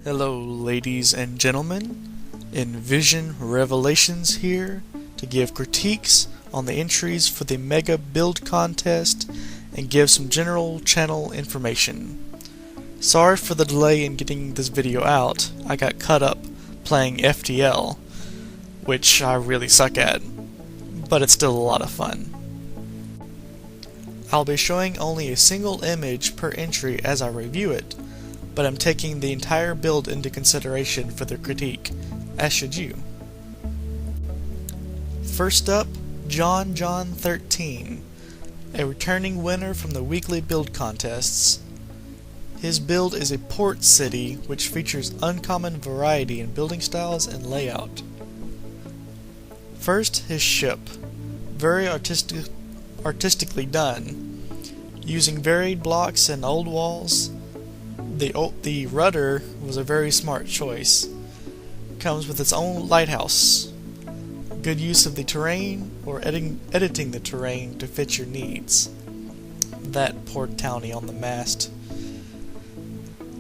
Hello ladies and gentlemen, Envizion Revelations here to give critiques on the entries for the Mega Build Contest and give some general channel information. Sorry for the delay in getting this video out. I got caught up playing FTL, which I really suck at, but it's still a lot of fun. I'll be showing only a single image per entry as I review it, but I'm taking the entire build into consideration for the critique, as should you. First up, Jon Jon13, a returning winner from the weekly build contests. His build is a port city which features uncommon variety in building styles and layout. First, his ship, very artistically done, using varied blocks and old walls. The rudder was a very smart choice. Comes with its own lighthouse. Good use of the terrain, or editing the terrain to fit your needs. That poor townie on the mast.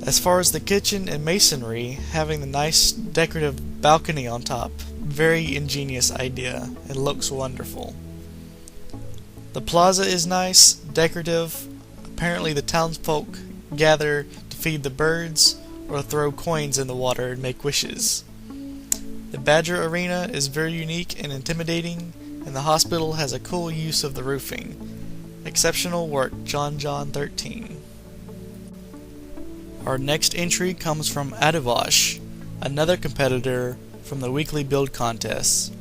As far as the kitchen and masonry, having the nice decorative balcony on top, very ingenious idea. It looks wonderful. The plaza is nice, decorative. Apparently the townsfolk gather to feed the birds or throw coins in the water and make wishes. The Badger Arena is very unique and intimidating, and the hospital has a cool use of the roofing. Exceptional work, Jon Jon13. Our next entry comes from Des Vosges, another competitor from the weekly build contests.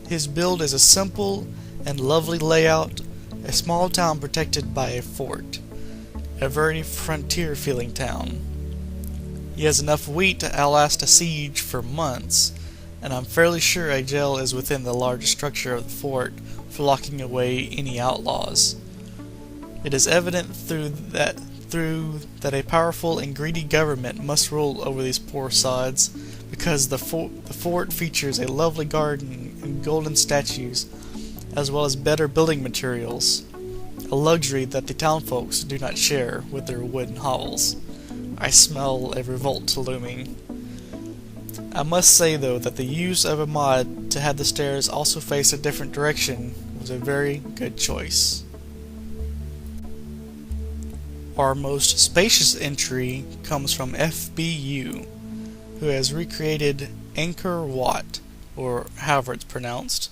His build is a simple and lovely layout, a small town protected by a fort. A very frontier-feeling town. He has enough wheat to outlast a siege for months, and I'm fairly sure a jail is within the large structure of the fort for locking away any outlaws. It is evident through that a powerful and greedy government must rule over these poor sods, because the fort features a lovely garden and golden statues, as well as better building materials. A luxury that the townfolks do not share with their wooden hovels. I smell a revolt looming. I must say though that the use of a mod to have the stairs also face a different direction was a very good choice. Our most spacious entry comes from FBU, who has recreated Angkor Wat, or however it's pronounced.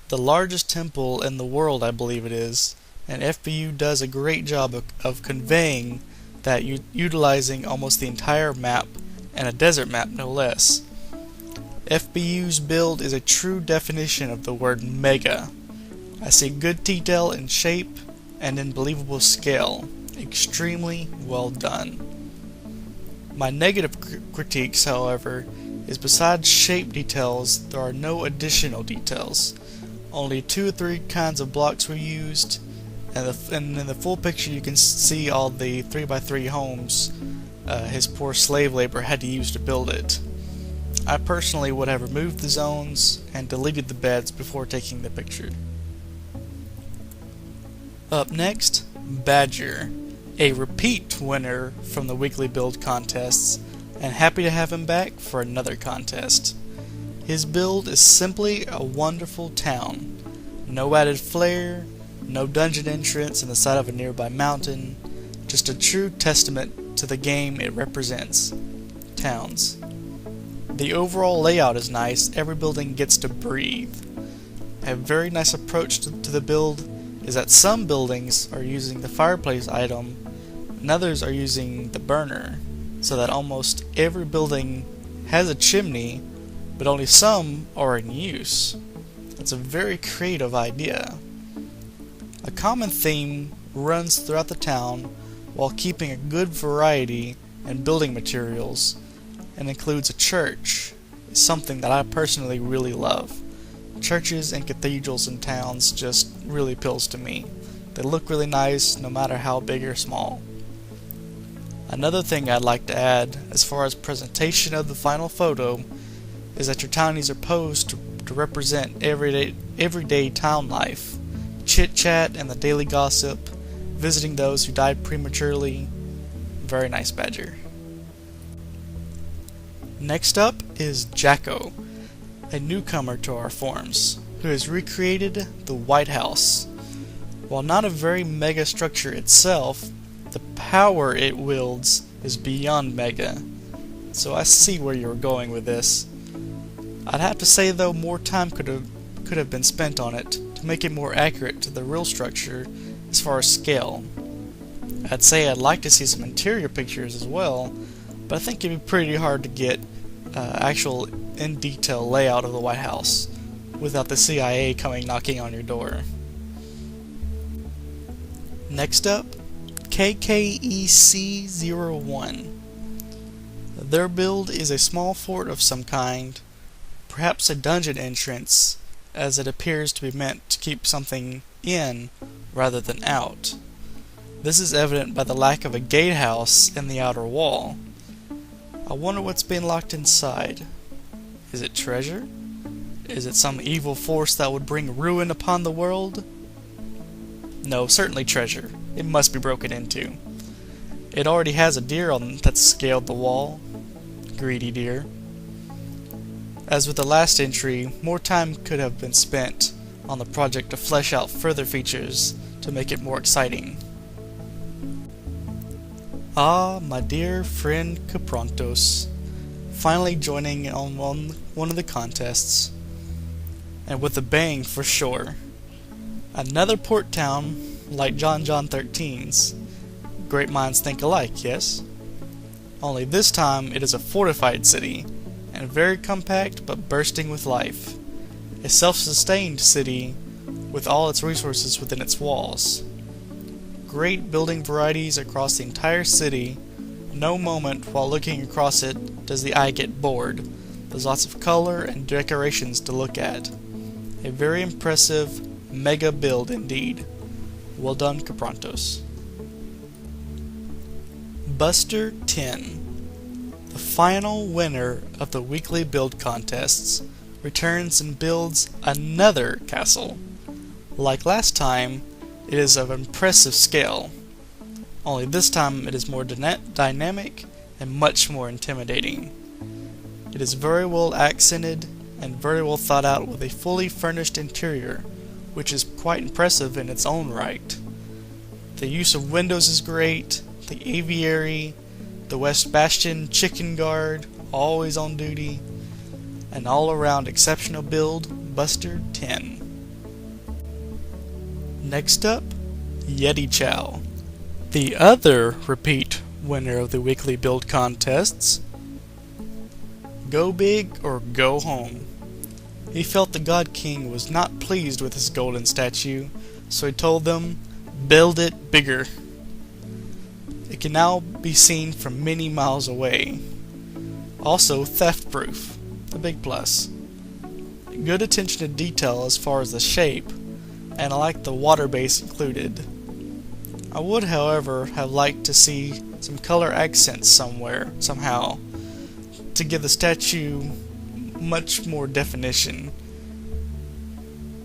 The largest temple in the world, I believe it is, and FBU does a great job of conveying that, utilizing almost the entire map, and a desert map no less. FBU's build is a true definition of the word mega. I see good detail in shape and in believable scale. Extremely well done. My negative critiques, however, is besides shape details, there are no additional details. Only 2 or 3 kinds of blocks were used, and in the full picture you can see all the 3x3 homes his poor slave labor had to use to build it. I personally would have removed the zones and deleted the beds before taking the picture. Up next, Badger, a repeat winner from the weekly build contests, and happy to have him back for another contest. His build is simply a wonderful town. No added flair, no dungeon entrance in the side of a nearby mountain, just a true testament to the game it represents, towns. The overall layout is nice, every building gets to breathe. A very nice approach to the build is that some buildings are using the fireplace item, and others are using the burner, so that almost every building has a chimney, but only some are in use. It's a very creative idea. A common theme runs throughout the town while keeping a good variety in building materials, and includes a church. It's something that I personally really love. Churches and cathedrals in towns just really appeals to me. They look really nice no matter how big or small. Another thing I'd like to add as far as presentation of the final photo is that your townies are posed to represent everyday town life. Chit-chat and the daily gossip, visiting those who died prematurely. Very nice, Badger. Next up is Jacko, a newcomer to our forums, who has recreated the White House. While not a very mega structure itself, the power it wields is beyond mega. So I see where you're going with this. I'd have to say though more time could have been spent on it to make it more accurate to the real structure as far as scale. I'd say I'd like to see some interior pictures as well, but I think it'd be pretty hard to get actual in-detail layout of the White House without the CIA coming knocking on your door. Next up, Ke C01. Their build is a small fort of some kind, perhaps a dungeon entrance, as it appears to be meant to keep something in rather than out. This is evident by the lack of a gatehouse in the outer wall. I wonder what's being locked inside. Is it treasure? Is it some evil force that would bring ruin upon the world? No, certainly treasure. It must be broken into. It already has a deer that's scaled the wall. Greedy deer. As with the last entry, more time could have been spent on the project to flesh out further features to make it more exciting. Ah, my dear friend Ke, finally joining on one of the contests, and with a bang for sure. Another port town like Jon Jon13's. Great minds think alike, yes? Only this time it is a fortified city, and very compact but bursting with life. A self-sustained city with all its resources within its walls. Great building varieties across the entire city. No moment while looking across it does the eye get bored. There's lots of color and decorations to look at. A very impressive mega build indeed. Well done, Ke. Buster 10, the final winner of the weekly build contests, returns and builds another castle. Like last time, it is of impressive scale, only this time it is more dynamic and much more intimidating. It is very well accented and very well thought out with a fully furnished interior, which is quite impressive in its own right. The use of windows is great, the aviary, the West Bastion chicken guard, always on duty, an all-around exceptional build, Buster 10. Next up, Yeti Chow, the other repeat winner of the weekly build contests. Go big or go home. He felt the God King was not pleased with his golden statue, so he told them, build it bigger. It can now be seen from many miles away. Also theft-proof, a big plus. Good attention to detail as far as the shape, and I like the water base included. I would, however, have liked to see some color accents somehow, to give the statue much more definition,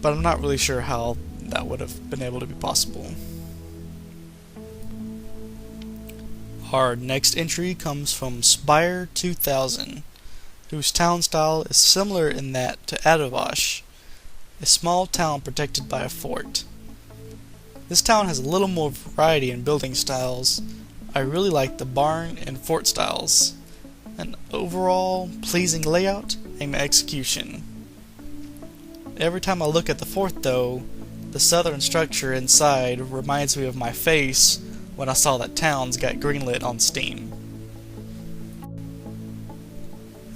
but I'm not really sure how that would have been able to be possible. Our next entry comes from Spire 2000, whose town style is similar in that to Des Vosges, a small town protected by a fort. This town has a little more variety in building styles. I really like the barn and fort styles. An overall pleasing layout and execution. Every time I look at the fort though, the southern structure inside reminds me of my face when I saw that towns got greenlit on Steam.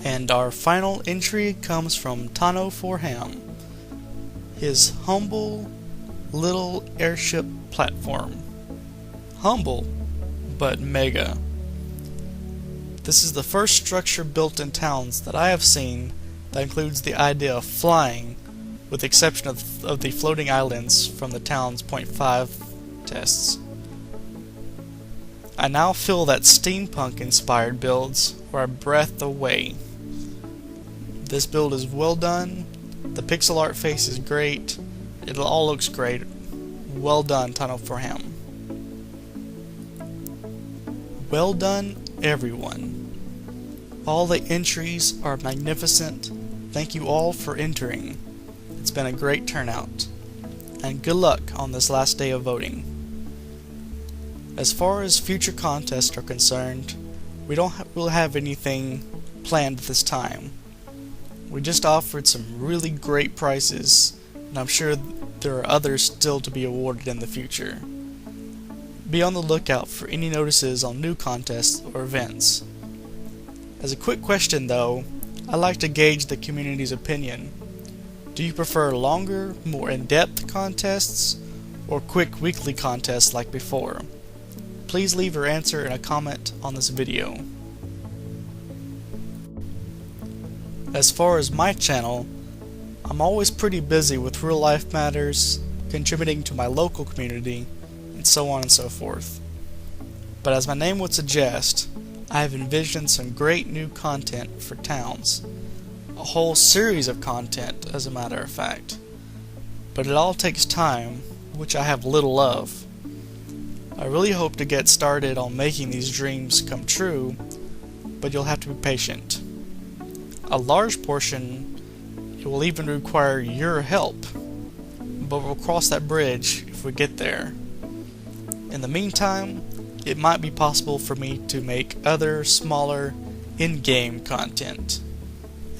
And our final entry comes from Tano Forham. His humble little airship platform. Humble, but mega. This is the first structure built in towns that I have seen that includes the idea of flying, with the exception of the floating islands from the town's .5 tests. I now feel that steampunk-inspired builds are a breath away. This build is well done, the pixel art face is great, it all looks great. Well done, Tano Forham. Well done, everyone. All the entries are magnificent. Thank you all for entering. It's been a great turnout. And good luck on this last day of voting. As far as future contests are concerned, we don't really have anything planned at this time. We just offered some really great prizes, and I'm sure there are others still to be awarded in the future. Be on the lookout for any notices on new contests or events. As a quick question though, I like to gauge the community's opinion. Do you prefer longer, more in-depth contests, or quick weekly contests like before? Please leave your answer in a comment on this video. As far as my channel, I'm always pretty busy with real life matters, contributing to my local community, and so on and so forth. But as my name would suggest, I have envisioned some great new content for towns. A whole series of content, as a matter of fact. But it all takes time, which I have little of. I really hope to get started on making these dreams come true, but you'll have to be patient. A large portion, it will even require your help, but we'll cross that bridge if we get there. In the meantime, it might be possible for me to make other, smaller, in-game content,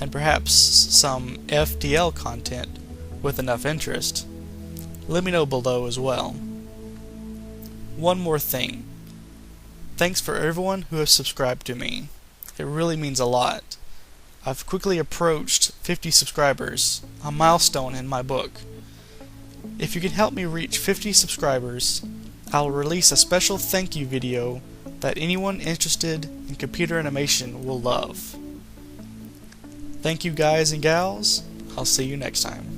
and perhaps some FTL content with enough interest. Let me know below as well. One more thing. Thanks for everyone who has subscribed to me. It really means a lot. I've quickly approached 50 subscribers, a milestone in my book. If you can help me reach 50 subscribers, I'll release a special thank you video that anyone interested in computer animation will love. Thank you guys and gals. I'll see you next time.